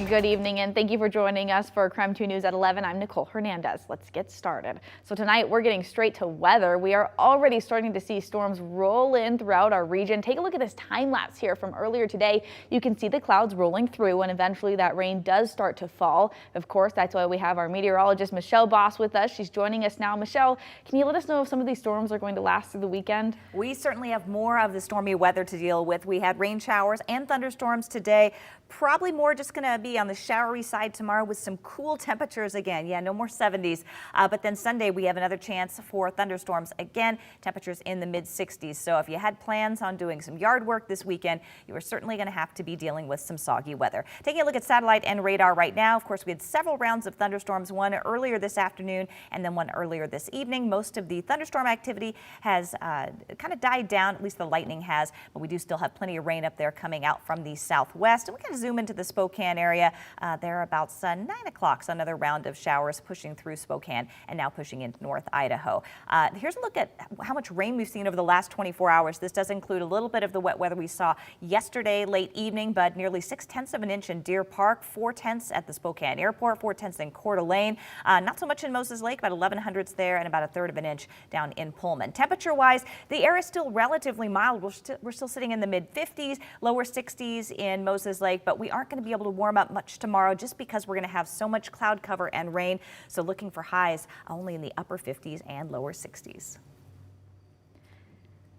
Good evening and thank you for joining us for KREM 2 News at 11. I'm Nicole Hernandez. Let's get started. So tonight we're getting straight to weather. We are already starting to see storms roll in throughout our region. Take a look at this time lapse here from earlier today. You can see the clouds rolling through and eventually that rain does start to fall. Of course, that's why we have our meteorologist Michelle Boss with us. She's joining us now. Michelle, can you let us know if some of these storms are going to last through the weekend? We certainly have more of the stormy weather to deal with. We had rain showers and thunderstorms today. Probably more just going to be on the showery side tomorrow with some cool temperatures again. Yeah, no more 70s. But then Sunday we have another chance for thunderstorms again. Temperatures in the mid 60s. So if you had plans on doing some yard work this weekend, you are certainly going to have to be dealing with some soggy weather. Taking a look at satellite and radar right now. Of course, we had several rounds of thunderstorms, one earlier this afternoon and then one earlier this evening. Most of the thunderstorm activity has kind of died down, at least the lightning has, but we do still have plenty of rain up there coming out from the southwest. And we can zoom into the Spokane area. There about 9 o'clock, so another round of showers pushing through Spokane and now pushing into North Idaho. Here's a look at how much rain we've seen over the last 24 hours. This does include a little bit of the wet weather we saw yesterday late evening, but nearly 6/10 of an inch in Deer Park, 4/10 at the Spokane Airport, 4/10 in Coeur d'Alene. Not so much in Moses Lake, about 11/100 there, and about 1/3 of an inch down in Pullman. Temperature-wise, the air is still relatively mild. We're still sitting in the mid 50s, lower 60s in Moses Lake, but we aren't going to be able to warm up much tomorrow just because we're going to have so much cloud cover and rain. So looking for highs only in the upper 50s and lower 60s.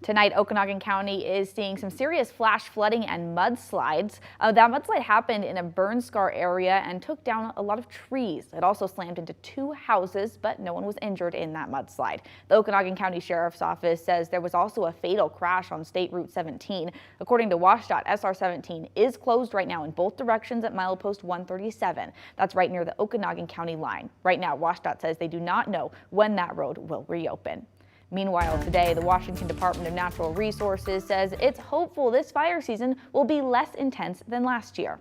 Tonight, Okanogan County is seeing some serious flash flooding and mudslides. That mudslide happened in a burn scar area and took down a lot of trees. It also slammed into 2 houses, but no one was injured in that mudslide. The Okanogan County Sheriff's Office says there was also a fatal crash on State Route 17. According to WashDOT, SR 17 is closed right now in both directions at milepost 137. That's right near the Okanogan County line. Right now, WashDOT says they do not know when that road will reopen. Meanwhile, today, the Washington Department of Natural Resources says it's hopeful this fire season will be less intense than last year.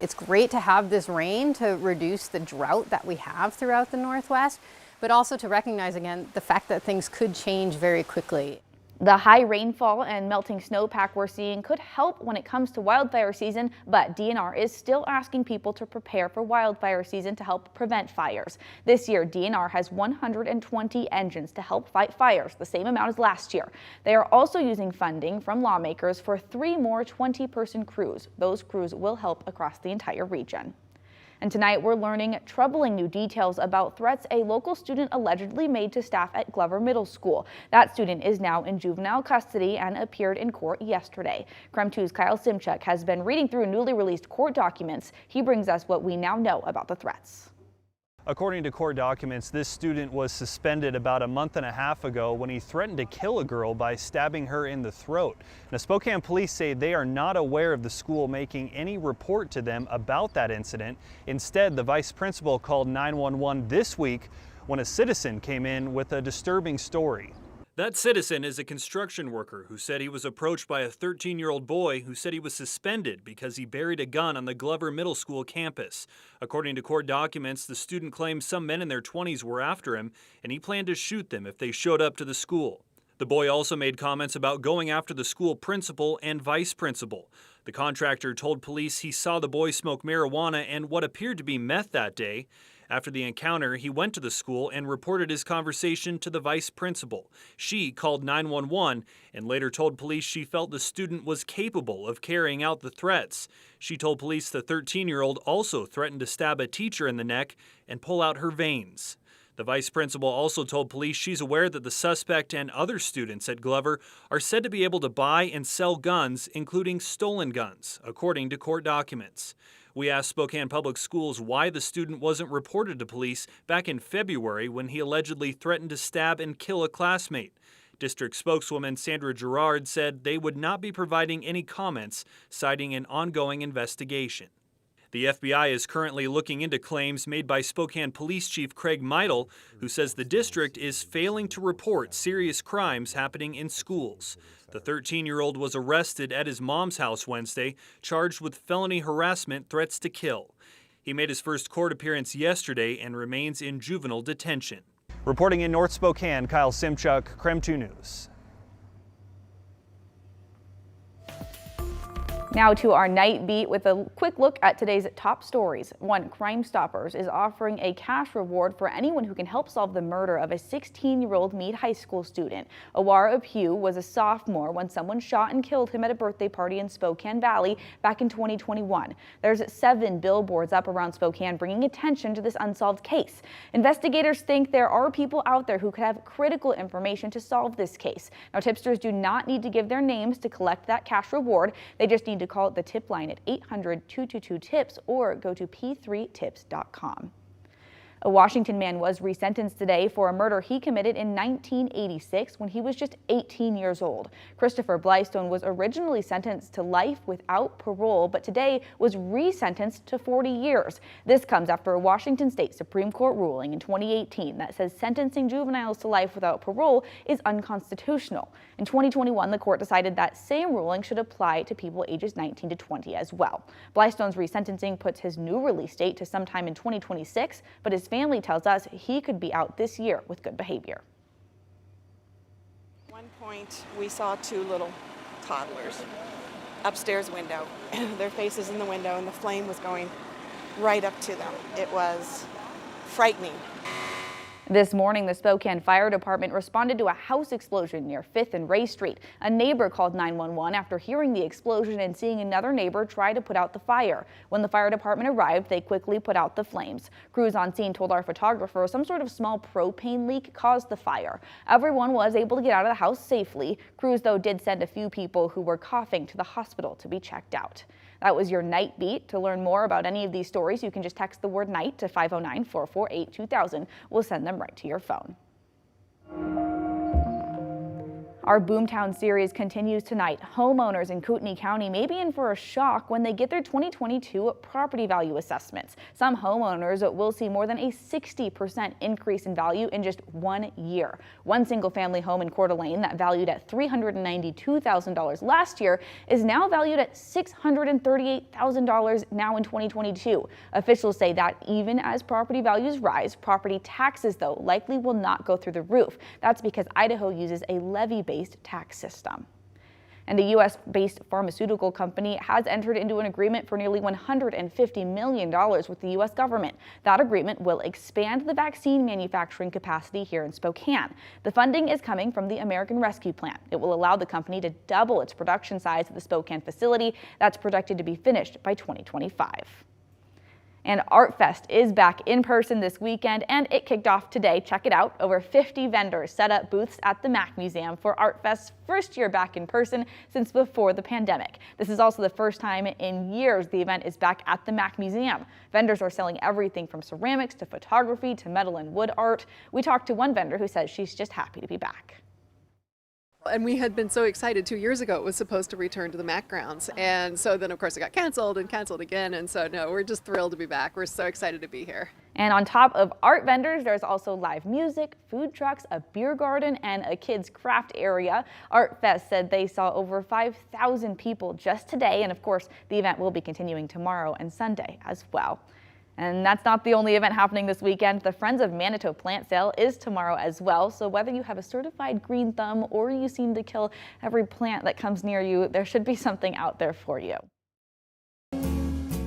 It's great to have this rain to reduce the drought that we have throughout the Northwest, but also to recognize again the fact that things could change very quickly. The high rainfall and melting snowpack we're seeing could help when it comes to wildfire season, but DNR is still asking people to prepare for wildfire season to help prevent fires. This year, DNR has 120 engines to help fight fires, the same amount as last year. They are also using funding from lawmakers for 3 more 20-person crews. Those crews will help across the entire region. And tonight we're learning troubling new details about threats a local student allegedly made to staff at Glover Middle School. That student is now in juvenile custody and appeared in court yesterday. KREM 2's Kyle Simchuk has been reading through newly released court documents. He brings us what we now know about the threats. According to court documents, this student was suspended about a month and a half ago when he threatened to kill a girl by stabbing her in the throat. Now, Spokane police say they are not aware of the school making any report to them about that incident. Instead, the vice principal called 911 this week when a citizen came in with a disturbing story. That citizen is a construction worker who said he was approached by a 13-year-old boy who said he was suspended because he buried a gun on the Glover Middle School campus. According to court documents, the student claims some men in their 20s were after him and he planned to shoot them if they showed up to the school. The boy also made comments about going after the school principal and vice principal. The contractor told police he saw the boy smoke marijuana and what appeared to be meth that day. After the encounter, he went to the school and reported his conversation to the vice principal. She called 911 and later told police she felt the student was capable of carrying out the threats. She told police the 13-year-old also threatened to stab a teacher in the neck and pull out her veins. The vice principal also told police she's aware that the suspect and other students at Glover are said to be able to buy and sell guns, including stolen guns, according to court documents. We asked Spokane Public Schools why the student wasn't reported to police back in February when he allegedly threatened to stab and kill a classmate. District spokeswoman Sandra Gerard said they would not be providing any comments, citing an ongoing investigation. The FBI is currently looking into claims made by Spokane Police Chief Craig Meidel, who says the district is failing to report serious crimes happening in schools. The 13-year-old was arrested at his mom's house Wednesday, charged with felony harassment threats to kill. He made his first court appearance yesterday and remains in juvenile detention. Reporting in North Spokane, Kyle Simchuk, KREM 2 News. Now to our night beat with a quick look at today's top stories. One, Crime Stoppers is offering a cash reward for anyone who can help solve the murder of a 16-year-old Meade High School student. Awara Pugh was a sophomore when someone shot and killed him at a birthday party in Spokane Valley back in 2021. There's 7 billboards up around Spokane bringing attention to this unsolved case. Investigators think there are people out there who could have critical information to solve this case. Now, tipsters do not need to give their names to collect that cash reward. They just need to call the tip line at 800-222-TIPS or go to p3tips.com. A Washington man was resentenced today for a murder he committed in 1986 when he was just 18 years old. Christopher Blystone was originally sentenced to life without parole, but today was resentenced to 40 years. This comes after a Washington State Supreme Court ruling in 2018 that says sentencing juveniles to life without parole is unconstitutional. In 2021, the court decided that same ruling should apply to people ages 19 to 20 as well. Blystone's resentencing puts his new release date to sometime in 2026, but his family tells us he could be out this year with good behavior. At one point, we saw 2 little toddlers upstairs window. Their faces in the window, and the flame was going right up to them. It was frightening. This morning, the Spokane Fire Department responded to a house explosion near 5th and Ray Street. A neighbor called 911 after hearing the explosion and seeing another neighbor try to put out the fire. When the fire department arrived, they quickly put out the flames. Crews on scene told our photographer some sort of small propane leak caused the fire. Everyone was able to get out of the house safely. Crews, though, did send a few people who were coughing to the hospital to be checked out. That was your night beat. To learn more about any of these stories, you can just text the word night to 509-448-2000. We'll send them right to your phone. Our Boomtown series continues tonight. Homeowners in Kootenai County may be in for a shock when they get their 2022 property value assessments. Some homeowners will see more than a 60% increase in value in just 1 year. One single-family home in Coeur d'Alene that valued at $392,000 last year is now valued at $638,000 now in 2022. Officials say that even as property values rise, property taxes, though, likely will not go through the roof. That's because Idaho uses a levy-based tax system. And a U.S.-based pharmaceutical company has entered into an agreement for nearly $150 million with the U.S. government. That agreement will expand the vaccine manufacturing capacity here in Spokane. The funding is coming from the American Rescue Plan. It will allow the company to double its production size at the Spokane facility that's projected to be finished by 2025. And Art Fest is back in person this weekend, and it kicked off today. Check it out. Over 50 vendors set up booths at the Mack Museum for Art Fest's first year back in person since before the pandemic. This is also the first time in years the event is back at the Mack Museum. Vendors are selling everything from ceramics to photography to metal and wood art. We talked to one vendor who says she's just happy to be back. And we had been so excited 2 years ago it was supposed to return to the Mac grounds. And so then, of course, it got canceled and canceled again. And so, no, we're just thrilled to be back. We're so excited to be here. And on top of art vendors, there's also live music, food trucks, a beer garden, and a kids' craft area. Art Fest said they saw over 5,000 people just today. And, of course, the event will be continuing tomorrow and Sunday as well. And that's not the only event happening this weekend. The Friends of Manitou plant sale is tomorrow as well. So whether you have a certified green thumb or you seem to kill every plant that comes near you, there should be something out there for you.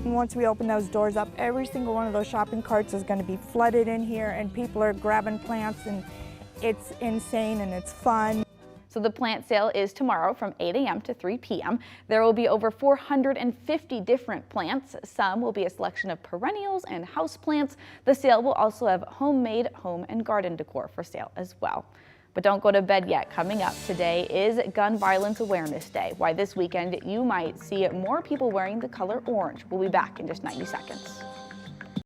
Once we open those doors up, every single one of those shopping carts is going to be flooded in here, and people are grabbing plants, and it's insane and it's fun. So the plant sale is tomorrow from 8 a.m. to 3 p.m. There will be over 450 different plants. Some will be a selection of perennials and house plants. The sale will also have homemade home and garden decor for sale as well. But don't go to bed yet. Coming up today is Gun Violence Awareness Day. Why this weekend you might see more people wearing the color orange. We'll be back in just 90 seconds.